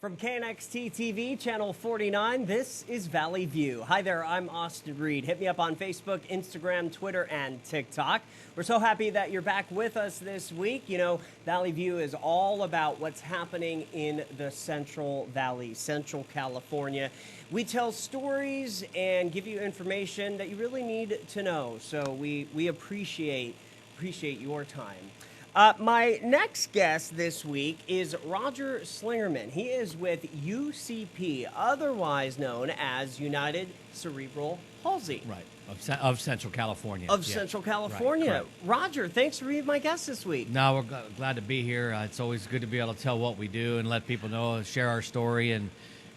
From KNXT TV, Channel 49, this is Valley View. Hi there, I'm Austin Reed. Hit me up on Facebook, Instagram, Twitter, and TikTok. We're so happy that you're back with us this week. You know, Valley View is all about what's happening in the Central Valley, Central California. We tell stories and give you information that you really need to know, so we appreciate your time. My next guest this week is Roger Slingerman. He is with UCP, otherwise known as United Cerebral Palsy. Right, of Central California. Central California. Right, Roger, thanks for being my guest this week. No, we're glad to be here. It's always good to be able to tell what we do and let people know, share our story, and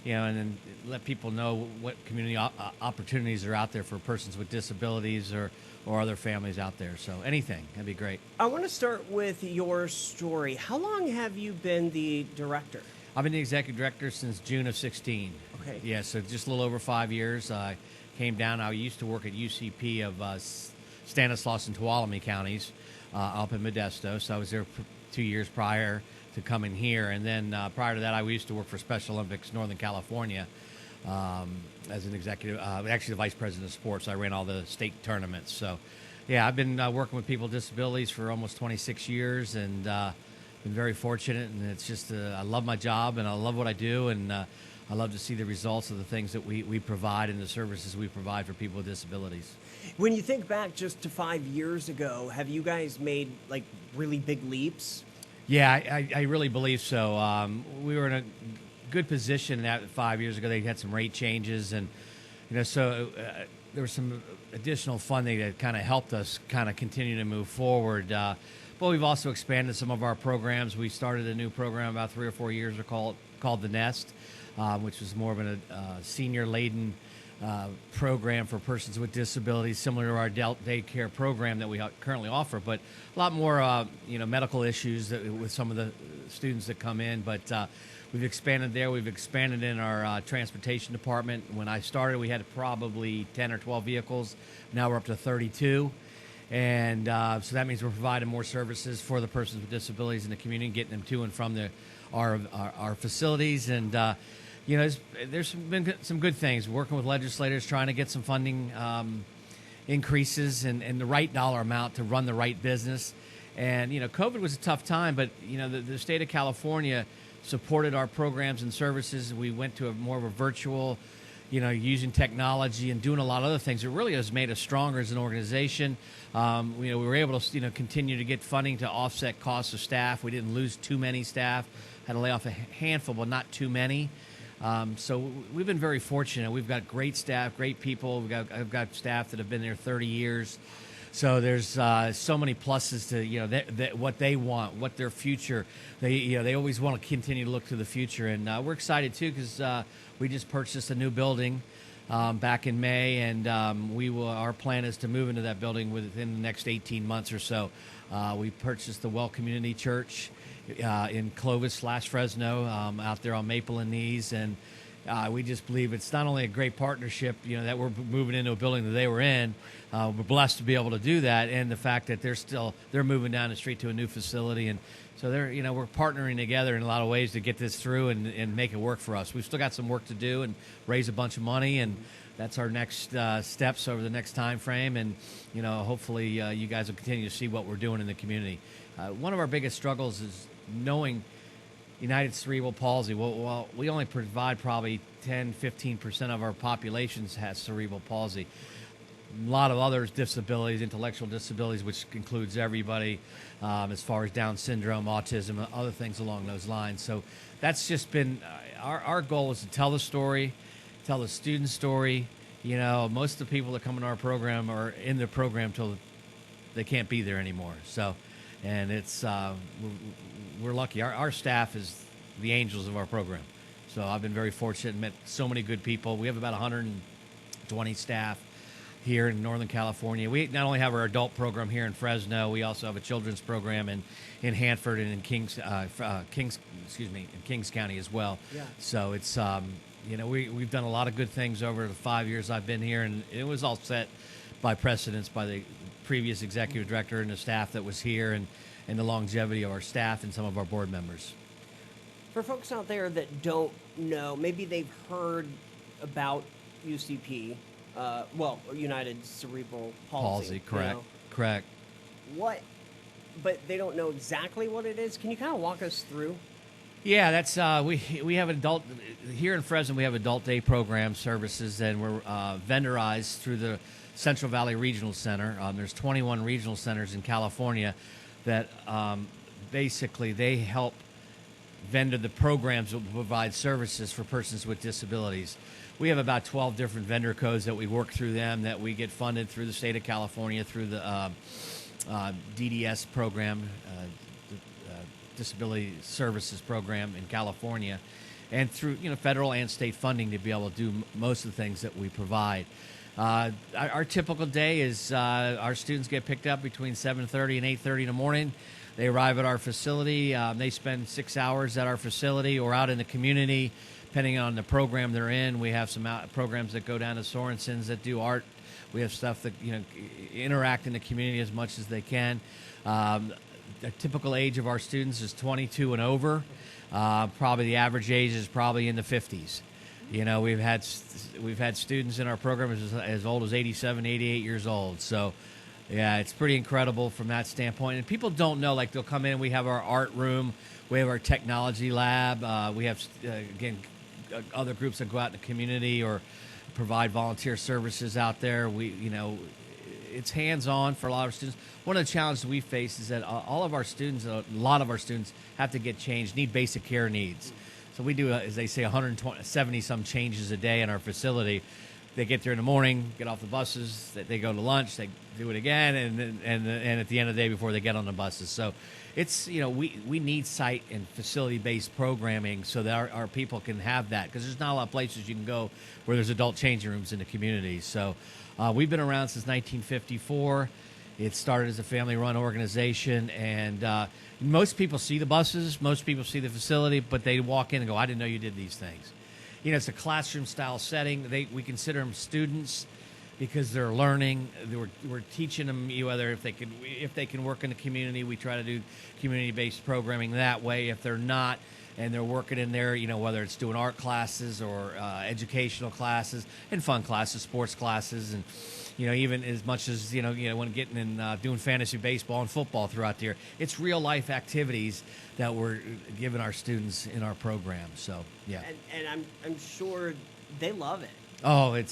then let people know what community opportunities are out there for persons with disabilities or other families out there. So anything, that'd be great. I want to start with your story. How long have you been the director? I've been the executive director since June of 16. Okay. Yeah, so just a little over 5 years. I came down. I used to work at UCP of Stanislaus and Tuolumne counties up in Modesto. So I was there for 2 years prior to coming here. And then prior to that, I used to work for Special Olympics Northern California as an executive, actually the vice president of sports. I ran all the state tournaments. So, yeah, I've been working with people with disabilities for almost 26 years and been very fortunate. And it's just, I love my job and I love what I do. And I love to see the results of the things that we provide and the services we provide for people with disabilities. When you think back just to 5 years ago, have you guys made like really big leaps? Yeah, I really believe so. We were in a good position that 5 years ago. They had some rate changes, and so there was some additional funding that kind of helped us kind of continue to move forward. But we've also expanded some of our programs. We started a new program about 3 or 4 years ago called The Nest, which was more of a senior-laden program for persons with disabilities, similar to our adult daycare program that we currently offer, but a lot more, medical issues with some of the students that come in. But we've expanded there. We've expanded in our transportation department. When I started, we had probably 10 or 12 vehicles. Now we're up to 32. And so that means we're providing more services for the persons with disabilities in the community, getting them to and from our facilities. And there's been some good things, working with legislators, trying to get some funding increases and the right dollar amount to run the right business. And, COVID was a tough time, but, the state of California supported our programs and services. We went to more of a virtual, using technology and doing a lot of other things. It really has made us stronger as an organization. We were able to, continue to get funding to offset costs of staff. We didn't lose too many staff. Had to lay off a handful, but not too many. So we've been very fortunate. We've got great staff, great people. I've got staff that have been there 30 years. So there's so many pluses to what they want, what their future. They always want to continue to look to the future, and we're excited too because we just purchased a new building back in May, and our plan is to move into that building within the next 18 months or so. We purchased the Well Community Church in Clovis/Fresno, out there on Maple and Nees, and we just believe it's not only a great partnership, that we're moving into a building that they were in. We're blessed to be able to do that, and the fact that they're moving down the street to a new facility, and so we're partnering together in a lot of ways to get this through and make it work for us. We've still got some work to do and raise a bunch of money, and that's our next steps over the next time frame, and hopefully you guys will continue to see what we're doing in the community. One of our biggest struggles is knowing United Cerebral Palsy. Well, we only provide probably 10-15% of our population has cerebral palsy. A lot of other disabilities, intellectual disabilities, which includes everybody, as far as Down syndrome, autism, and other things along those lines. So that's just been our goal is to tell the story, tell the student story. Most of the people that come in our program are in the program till they can't be there anymore. So, and it's we're lucky. Our staff is the angels of our program. So I've been very fortunate and met so many good people. We have about 120 staff here in Northern California. We not only have our adult program here in Fresno, we also have a children's program in Hanford and in Kings County as well. Yeah. So it's we've done a lot of good things over the 5 years I've been here, and it was all set by precedence by the previous executive director and the staff that was here, and the longevity of our staff and some of our board members. For folks out there that don't know, maybe they've heard about UCP, United Cerebral Palsy. Correct. Correct. What? But they don't know exactly what it is. Can you kind of walk us through? Yeah, that's we have adult here in Fresno. We have adult day program services, and we're vendorized through the Central Valley Regional Center. There's 21 regional centers in California that basically they help vendor the programs that will provide services for persons with disabilities. We have about 12 different vendor codes that we work through them, that we get funded through the state of California through the DDS program, Disability Services Program in California, and through federal and state funding to be able to do most of the things that we provide. Our typical day is our students get picked up between 7:30 and 8:30 in the morning. They arrive at our facility. They spend 6 hours at our facility or out in the community, depending on the program they're in. We have some programs that go down to Sorensen's that do art. We have stuff that interact in the community as much as they can. The typical age of our students is 22 and over. Probably the average age is probably in the 50s. We've had students in our program as old as 87, 88 years old. So, yeah, it's pretty incredible from that standpoint. And people don't know, like they'll come in, we have our art room, we have our technology lab, we have, other groups that go out in the community or provide volunteer services out there. It's hands-on for a lot of students. One of the challenges we face is that all of our students, a lot of our students have to get changed, need basic care needs. So we do, as they say, 170-some changes a day in our facility. They get there in the morning, get off the buses, they go to lunch, they do it again, and at the end of the day before they get on the buses. So it's, we need site and facility-based programming so that our people can have that, because there's not a lot of places you can go where there's adult changing rooms in the community. So we've been around since 1954. It started as a family-run organization, and most people see the buses, most people see the facility, but they walk in and go, I didn't know you did these things. It's a classroom-style setting. We consider them students because they're learning. We're teaching them whether if they can work in the community. We try to do community-based programming that way. If they're not, and they're working in there, whether it's doing art classes or educational classes and fun classes, sports classes, and even as much as when getting in doing fantasy baseball and football throughout the year. It's real life activities that we're giving our students in our program. So yeah, and I'm sure they love it. Oh,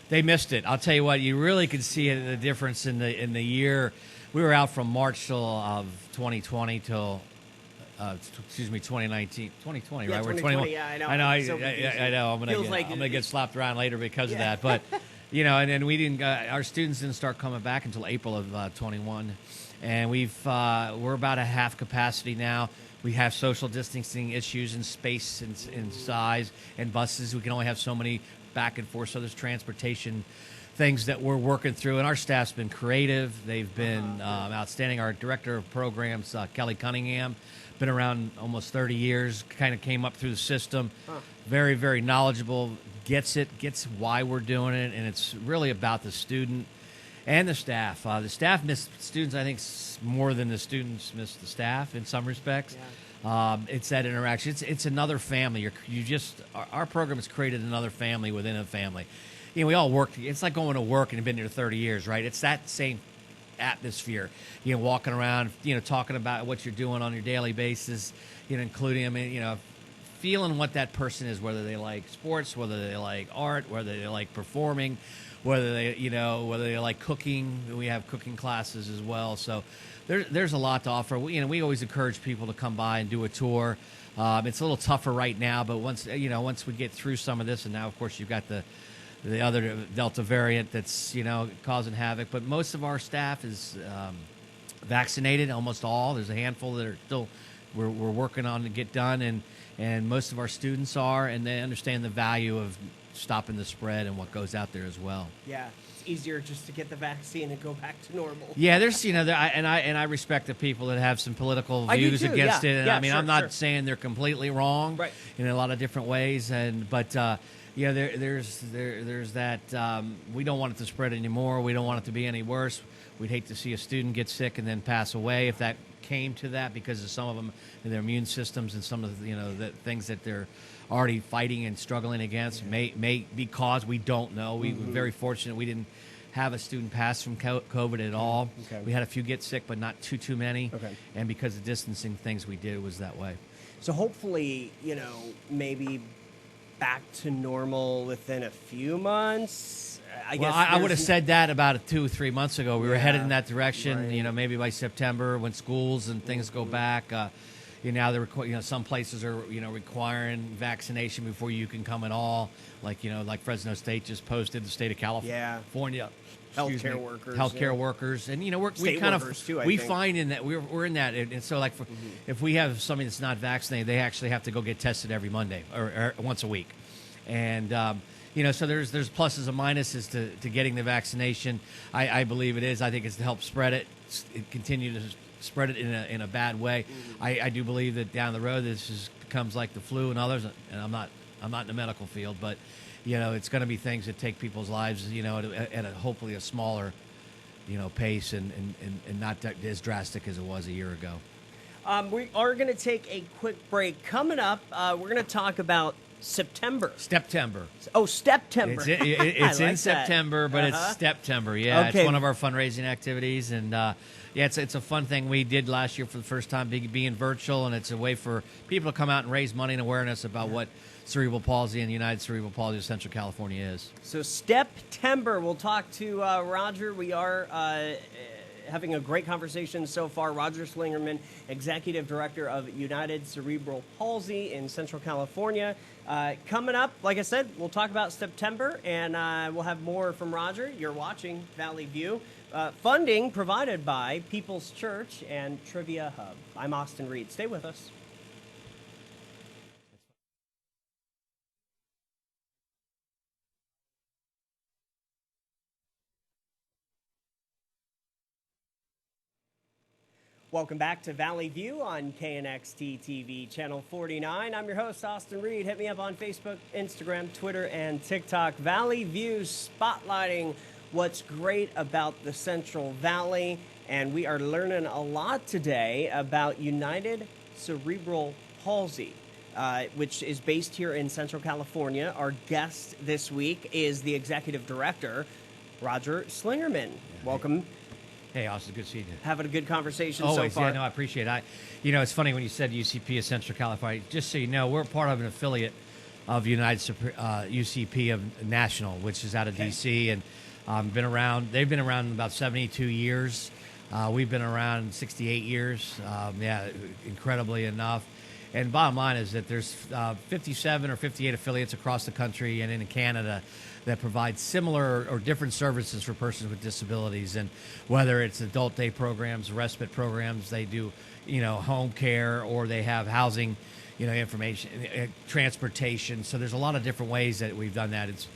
they missed it. I'll tell you what, you really can see the difference in the year. We were out from March of 2020 till 2019, 2020, yeah, right? 2020, We're 21. Yeah, I know. I know. I'm gonna get slapped around later because of that, but. And then we didn't. Our students didn't start coming back until April of 21, and we're about a half capacity now. We have social distancing issues in space and size and buses. We can only have so many back and forth. So there's transportation things that we're working through, and our staff's been creative. They've been outstanding. Our director of programs, Kelly Cunningham, been around almost 30 years. Kind of came up through the system. Very, very knowledgeable. Gets why we're doing it, and it's really about the student and the staff. The staff miss students, I think, more than the students miss the staff in some respects. Yeah. It's that interaction. It's another family. Our program has created another family within a family. We all work. It's like going to work and have been here 30 years, right? It's that same atmosphere. Walking around, talking about what you're doing on your daily basis, including them, feeling what that person is, whether they like sports, whether they like art, whether they like performing, whether they like cooking. We have cooking classes as well. So there's a lot to offer. We always encourage people to come by and do a tour. It's a little tougher right now, but once we get through some of this, and now of course you've got the other Delta variant that's causing havoc. But most of our staff is vaccinated, almost all. There's a handful that are still we're working on to get done, and most of our students are, and they understand the value of stopping the spread and what goes out there as well. Yeah, it's easier just to get the vaccine and go back to normal. Yeah, there's I respect the people that have some political views against it, and yeah, I'm not saying they're completely wrong, right, in a lot of different ways, but there's that we don't want it to spread anymore. We don't want it to be any worse. We'd hate to see a student get sick and then pass away if that came to that because of some of them and their immune systems and some of the, the things that they're already fighting and struggling against. May because we don't know. We were very fortunate we didn't have a student pass from COVID at all. Okay. We had a few get sick, but not too many. Okay. And because of distancing things we did, it was that way. So hopefully, maybe back to normal within a few months. I would have said that about 2 or 3 months ago. We were headed in that direction. Right. Maybe by September when schools and things go back. Now they're some places are requiring vaccination before you can come at all. Like Fresno State just posted, the state of California. Healthcare workers, and we find in that we're in that, and so if we have somebody that's not vaccinated, they actually have to go get tested every Monday or once a week, and so there's pluses and minuses to getting the vaccination. I believe it is. I think it's to help spread it, continue to spread it in a bad way. I do believe that down the road this becomes like the flu and others, and I'm not in the medical field, but it's going to be things that take people's lives, at a hopefully a smaller, pace and not as drastic as it was a year ago. We are going to take a quick break. Coming up, we're going to talk about September. Oh, September. It's like in September, but it's September. Yeah, okay. It's one of our fundraising activities, and it's a fun thing we did last year for the first time, being virtual, and it's a way for people to come out and raise money and awareness about what cerebral palsy and United Cerebral Palsy of Central California is. So September, we'll talk to Roger. We are having a great conversation so far. Roger Slingerman, Executive Director of United Cerebral Palsy in Central California. Coming up, like I said, we'll talk about September, and we'll have more from Roger. You're watching Valley View. Funding provided by People's Church and Trivia Hub. I'm Austin Reed. Stay with us. Welcome back to Valley View on KNXT TV, Channel 49. I'm your host, Austin Reed. Hit me up on Facebook, Instagram, Twitter, and TikTok. Valley View spotlighting what's great about the Central Valley. And we are learning a lot today about United Cerebral Palsy, which is based here in Central California. Our guest this week is the Executive Director, Roger Slingerman. Welcome. Hey, Austin, good seeing you. Having a good conversation Always, so far. Yeah, no, I appreciate it. It's funny when you said UCP of Central California. Just so you know, we're part of an affiliate of UCP of National, which is out of D.C. and been around. They've been around about 72 years. We've been around 68 years. Incredibly enough. And bottom line is that there's 57 or 58 affiliates across the country and in Canada that provide similar or different services for persons with disabilities. And whether it's adult day programs, respite programs, they do, home care, or they have housing, information, transportation. So there's a lot of different ways that we've done that. It's,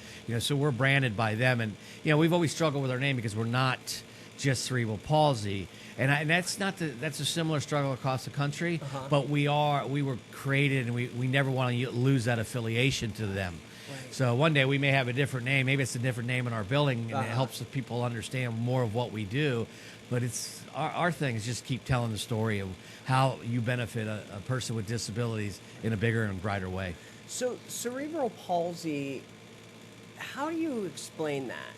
so we're branded by them. And, we've always struggled with our name because we're not just cerebral palsy. And that's a similar struggle across the country, but we were created, and we never want to lose that affiliation to them. Right. So one day we may have a different name. Maybe it's a different name in our building, and it helps the people understand more of what we do. But it's our thing is just keep telling the story of how you benefit a person with disabilities in a bigger and brighter way. So cerebral palsy, how do you explain that?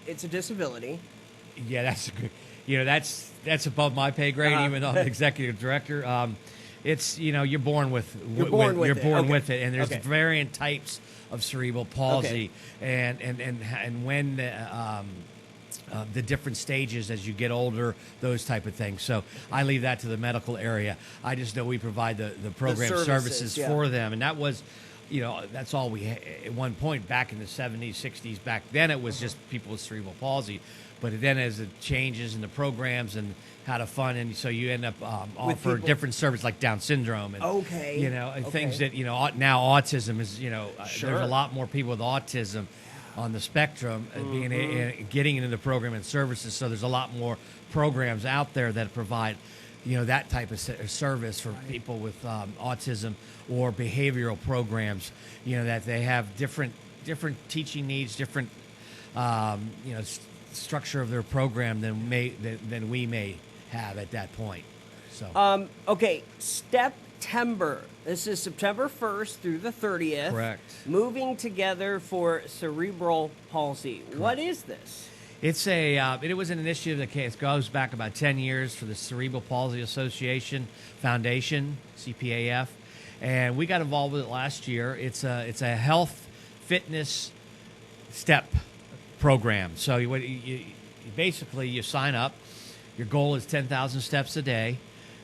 It's a disability. Yeah, that's good. That's above my pay grade, even though I'm the executive director. It's you're born with with it, and there's variant types of cerebral palsy, and when the different stages as you get older, those type of things. So I leave that to the medical area. I just know we provide the program services for them, and that was. That's all we had at one point back in the 70s, 60s. Back then, it was just people with cerebral palsy. But then as it changes in the programs and how to fund, and so you end up offering different services like Down syndrome and things that now autism is there's a lot more people with autism on the spectrum getting into the program and services. So there's a lot more programs out there that provide that type of service for people with autism or behavioral programs, that they have different teaching needs, different structure of their program than we may have at that point. So Okay, September. This is September 1st through the 30th. Correct. Moving Together for Cerebral Palsy. Correct. What is this? It's it was an initiative that goes back about 10 years for the Cerebral Palsy Association Foundation, CPAF, and we got involved with it last year. It's a health fitness step program. So you basically you sign up. Your goal is 10,000 steps a day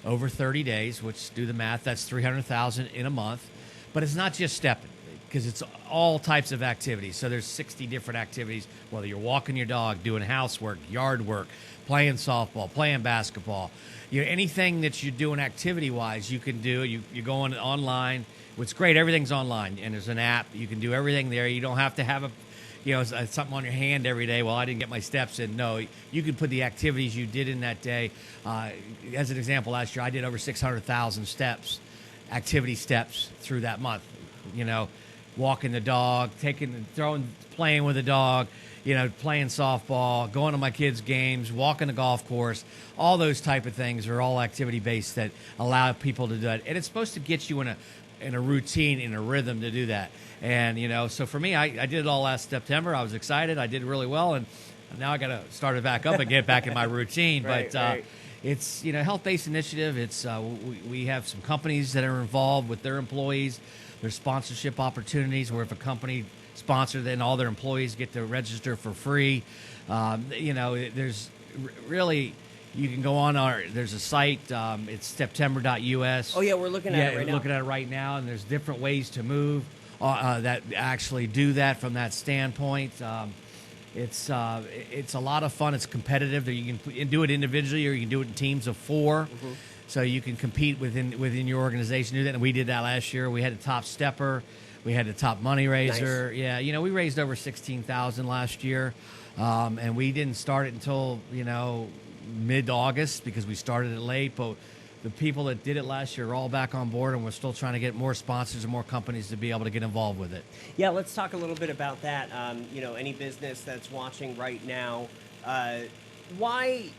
over 30 days, which, do the math, that's 300,000 in a month. But it's not just stepping, because it's all types of activities. So there's 60 different activities, whether you're walking your dog, doing housework, yard work, playing softball, playing basketball. Anything that you're doing activity-wise, you can do. You go online. What's great, everything's online, and there's an app. You can do everything there. You don't have to have something on your hand every day. Well, I didn't get my steps in. No, you can put the activities you did in that day. As an example, last year I did over 600,000 steps, activity steps through that month. Walking the dog, playing with the dog, playing softball, going to my kids' games, walking the golf course. All those type of things are all activity-based that allow people to do that. And it's supposed to get you in a routine, in a rhythm to do that. And, so for me, I did it all last September. I was excited. I did really well. And now I got to start it back up and get back in my routine. Right. It's, health-based initiative. It's we have some companies that are involved with their employees. There's sponsorship opportunities where if a company sponsor, then all their employees get to register for free. There's really... You can go on there's a site, it's september.us. Oh, yeah, we're looking at it right now. Yeah, we're looking at it right now, and there's different ways to move that actually do that from that standpoint. It's a lot of fun. It's competitive. You can do it individually or you can do it in teams of 4. Mm-hmm. So you can compete within your organization. Do that, and we did that last year. We had a top stepper. We had a top money raiser. Nice. Yeah, we raised over $16,000 last year, and we didn't start it until, mid-August because we started it late, but the people that did it last year are all back on board, and we're still trying to get more sponsors and more companies to be able to get involved with it. Yeah, let's talk a little bit about that. Any business that's watching right now, why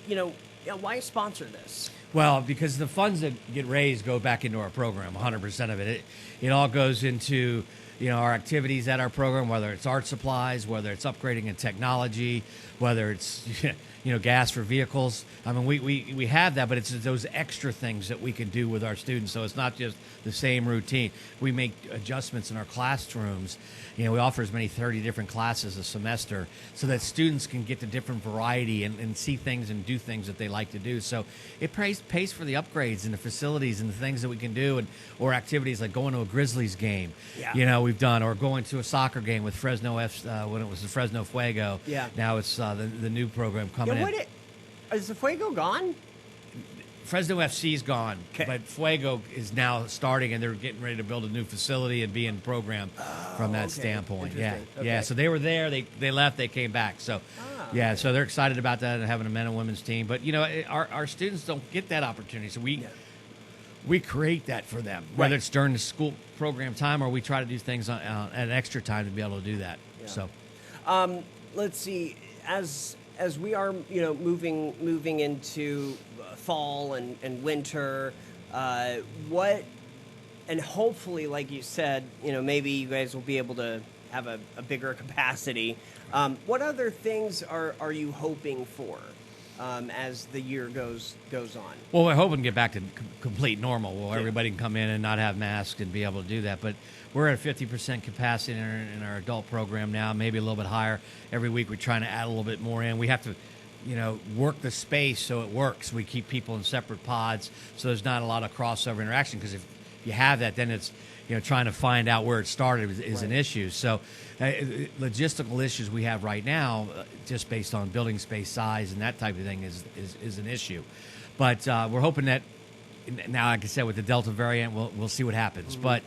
sponsor this? Well, because the funds that get raised go back into our program, 100% of it. It all goes into our activities at our program, whether it's art supplies, whether it's upgrading in technology, whether it's gas for vehicles. I mean, we have that, but it's those extra things that we can do with our students. So it's not just the same routine. We make adjustments in our classrooms. We offer as many 30 different classes a semester so that students can get the different variety and see things and do things that they like to do. So it pays for the upgrades and the facilities and the things that we can do, or activities like going to a Grizzlies game. Yeah. We've done, or going to a soccer game with Fresno when it was the Fresno Fuego. Yeah. Now it's the new program coming in. Is the Fuego gone? Fresno FC's gone, Okay. but Fuego is now starting, and they're getting ready to build a new facility and be in program from that standpoint. Yeah, Interesting. yeah. Okay. So they were there. They left. They came back. So, yeah. So they're excited about that and having a men and women's team. But our students don't get that opportunity. So we create that for them, whether it's during the school program time or we try to do things at an extra time to be able to do that. Yeah. So, Let's see. As we are, moving into fall and winter, and hopefully, like you said, maybe you guys will be able to have a bigger capacity. What other things are you hoping for as the year goes on? Well, we're hoping to get back to complete normal, where everybody can come in and not have masks and be able to do that. But we're at 50% capacity in our adult program now, maybe a little bit higher. Every week we're trying to add a little bit more in. We have to, work the space so it works. We keep people in separate pods, so there's not a lot of crossover interaction, because if you have that, then it's, trying to find out where it started is an issue. So logistical issues we have right now, just based on building space size and that type of thing is an issue. But we're hoping that now, like I said, with the Delta variant, we'll see what happens. Mm-hmm. But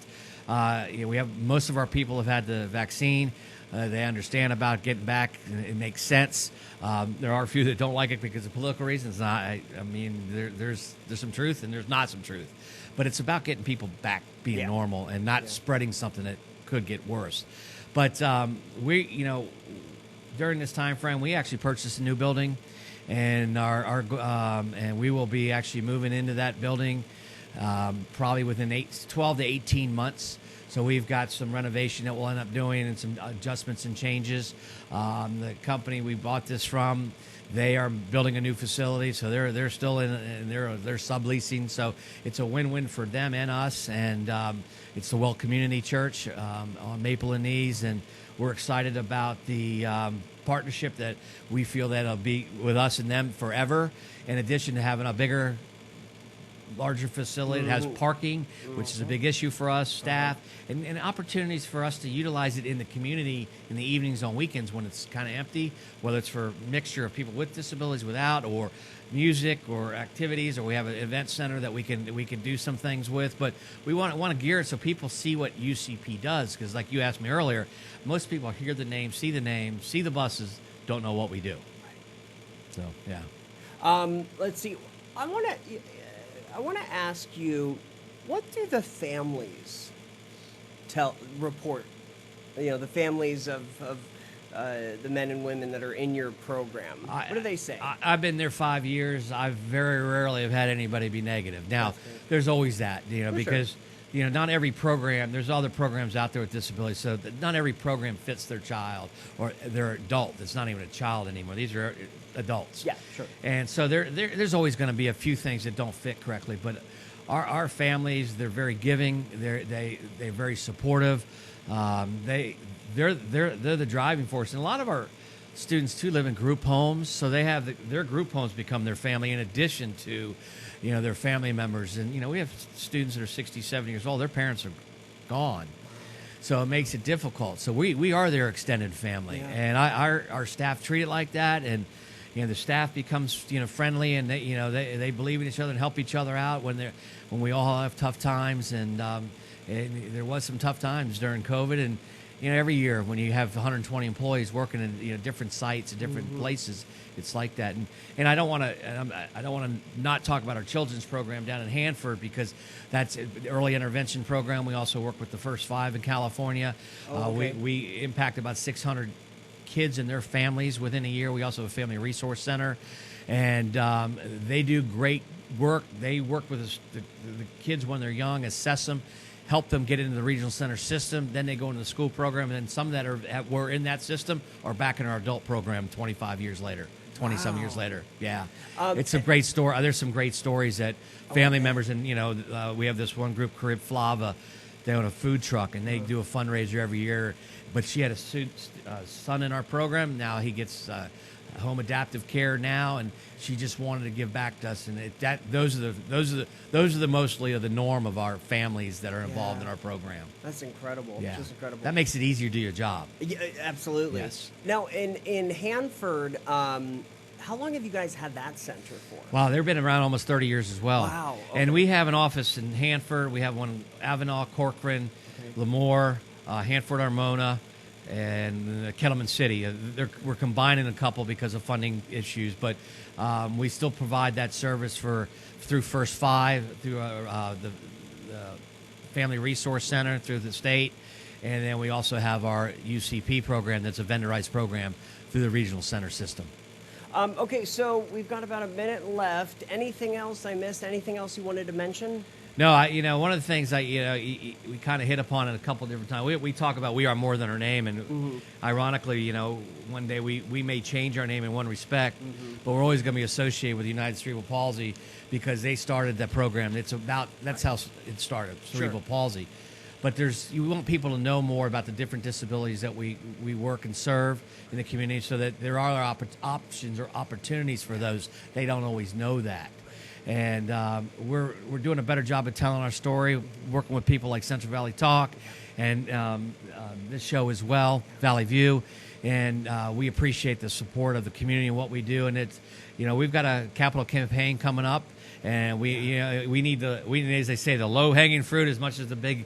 we have most of our people have had the vaccine. They understand about getting back. It makes sense. There are a few that don't like it because of political reasons. There's some truth and there's not some truth. But it's about getting people back being normal and not spreading something that could get worse. But during this time frame, we actually purchased a new building, and and we will be actually moving into that building probably within 12 to 18 months. So we've got some renovation that we'll end up doing and some adjustments and changes. The company we bought this from, they are building a new facility, so they're still in, and they're subleasing. So it's a win-win for them and us. And it's the Well Community Church on Maple and Ease, and we're excited about the partnership that we feel that'll be with us and them forever. In addition to having a bigger, larger facility. It has parking, which is a big issue for us, staff, and opportunities for us to utilize it in the community in the evenings on weekends when it's kind of empty, whether it's for a mixture of people with disabilities, without, or music or activities, or we have an event center that we can do some things with. But we want to gear it so people see what UCP does, because like you asked me earlier, most people hear the name, see the buses, don't know what we do. So, yeah. Let's see. I want to ask you, what do the families report? You know, the families of the men and women that are in your program. What do they say? I've been there 5 years. I very rarely have had anybody be negative. Now, there's always that, because not every program. There's other programs out there with disabilities, so not every program fits their child or their adult. It's not even a child anymore. These are adults. Yeah, sure. And so there's always going to be a few things that don't fit correctly. But our families, they're very giving. They're very supportive. They're the driving force. And a lot of our students too live in group homes, so they have their group homes become their family in addition to their family members. And we have students that are 60, 70 years old. Their parents are gone. So it makes it difficult. So we are their extended family. Yeah. And our staff treat it like that. And the staff becomes friendly, and they believe in each other and help each other out when we all have tough times. And there was some tough times during COVID, and every year when you have 120 employees working in different sites and different places, it's like that. And I don't want to not talk about our children's program down in Hanford, because that's an early intervention program. We also work with the First Five in California. We impact about 600 kids and their families within a year. We also have a family resource center, and they do great work. They work with the kids when they're young, assess them, help them get into the regional center system. Then they go into the school program, and then some that were in that system are back in our adult program 25 years later. 20-some years later. Yeah. It's a great story. There's some great stories that family members, and we have this one group, Carib Flava. They own a food truck, and they do a fundraiser every year. But she had a son in our program. Now he gets home adaptive care now, and she just wanted to give back to us. And those are the mostly of the norm of our families that are involved in our program. That's incredible. Yeah. Just incredible. That makes it easier to do your job. Yeah, absolutely. Yes. Now, in Hanford, how long have you guys had that center for? Wow, they've been around almost 30 years as well. Wow. Okay. And we have an office in Hanford. We have one in Avenal, Corcoran, Lemoore, Hanford, Armona, and Kettleman City. We're combining a couple because of funding issues, but we still provide that service through First Five, through the Family Resource Center, through the state, and then we also have our UCP program that's a vendorized program through the regional center system. Okay, so we've got about a minute left. Anything else I missed? Anything else you wanted to mention? No, one of the things we kind of hit upon it a couple different times. We talk about we are more than our name, and ironically, one day we may change our name in one respect, but we're always going to be associated with United Cerebral Palsy because they started that program. That's how it started, cerebral palsy. But you want people to know more about the different disabilities that we work and serve in the community, so that there are options or opportunities for those. They don't always know that. And we're doing a better job of telling our story, working with people like Central Valley Talk and this show as well, Valley View. And we appreciate the support of the community and what we do. And we've got a capital campaign coming up. And we need as they say, the low hanging fruit as much as the big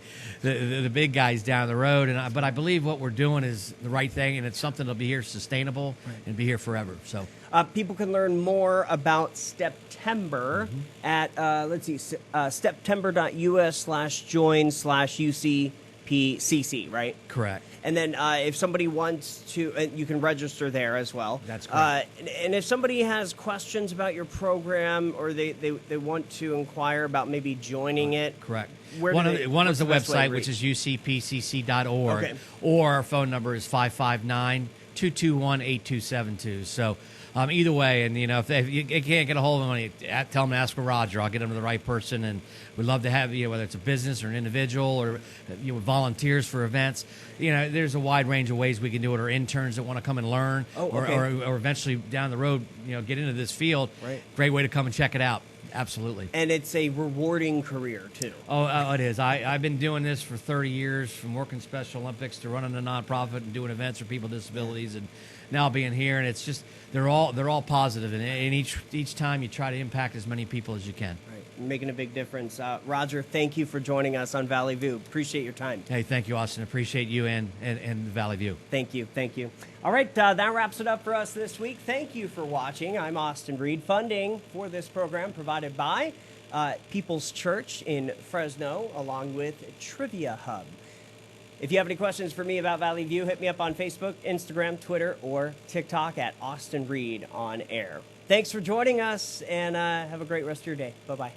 guys down the road. But I believe what we're doing is the right thing, and it's something that'll be here sustainable and be here forever. So people can learn more about Steptember at steptember.us/join/UCPCC, right? Correct. And then if somebody wants to, you can register there as well. That's correct. And if somebody has questions about your program, or they want to inquire about maybe joining it. Correct. Where One is the best way to website, which reach? is ucpcc.org, Okay. or our phone number is 559-221-8272. So either way, and if you can't get a hold of them, tell them to ask for Roger. I'll get them to the right person, and we'd love to have whether it's a business or an individual or volunteers for events. There's a wide range of ways we can do it, or interns that want to come and learn, or eventually down the road, get into this field. Right. Great way to come and check it out. Absolutely. And it's a rewarding career, too. Oh, it is. I've been doing this for 30 years, from working Special Olympics to running a nonprofit and doing events for people with disabilities, and now being here. And it's just they're all positive, and each time you try to impact as many people as you can. Right. Making a big difference. Roger, thank you for joining us on Valley View. Appreciate your time. Hey, thank you, Austin. Appreciate you and Valley View. Thank you. All right, that wraps it up for us this week. Thank you for watching. I'm Austin Reed. Funding for this program provided by People's Church in Fresno, along with Trivia Hub. If you have any questions for me about Valley View, hit me up on Facebook, Instagram, Twitter, or TikTok at Austin Reed on Air. Thanks for joining us, and have a great rest of your day. Bye-bye.